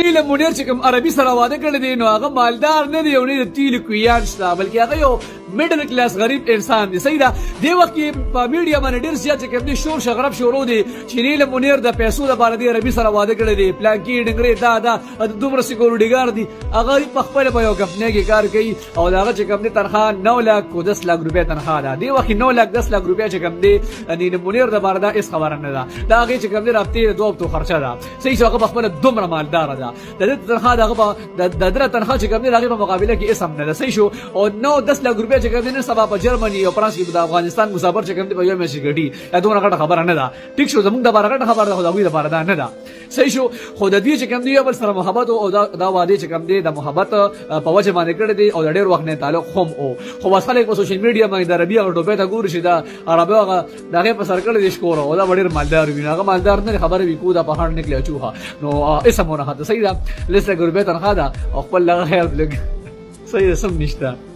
نیل منیر چې کوم عربي سره واده کړی دی نو هغه مالدار نه دی او نه د تیل کویان شته بلکې هغه یو میډل کلاس غریب انسان دی. صحیح ده. دې وخت کې په میډیا باندې ډېر زیات چې کوم دی شور شغرب شروع دی چې نیل منیر د پیسو لپاره دی عربي سره واده کړی دی پلانکی ډنګرې دا دومره سکیورټي ګارد دی هغه په خپل په یو کمپنۍ کې کار کوي او هغه چې کوم دی تنخواه 9 لک او 10 لک روپۍ تنخواه ده. دې وخت 9 لک 10 لک روپۍ چې کوم دی نیل منیر د بار دا هیڅ خبره نه ده. دا هغه چې کوم دی رافته دوه تو خرچه ده. صحیح هغه په خپل دومره مالدار ده. د تنخواه دغه د در تنخواه چې کوم دی هغه په مقابله کې اسم نه ده. صحیح شو او 9 10 لک روپۍ چې کوم دی سبا په جرمني او فرانس کې د افغانستان مسافر چې کوم دی په یو میاشت ګډي دا دومره غټه خبره نه ده. ټیک شو زموږ د بار غټه خبره ده خو دا وی د بار ده نه ده. صحیح شو خو د دې چې کوم دی یو بل سره محبت او دا واده چې کوم دی د محبت په وجه باندې کړی دی او د ډېر وخت نه تعلق هم او خو واسه په سوشل میډیا باندې د عربي او ټوپه ته ګوري چې دا عربي هغه دغه په سر کړی دی شکور او دا ډېر مالدار وي هغه مالدار نه خبره وی کو دا په هر نکلی چوها نو اسمونه هدا. صحیح ده لسه ګربه تنخواه ده او خپل لغه خیال لګ صحیح سم نشته.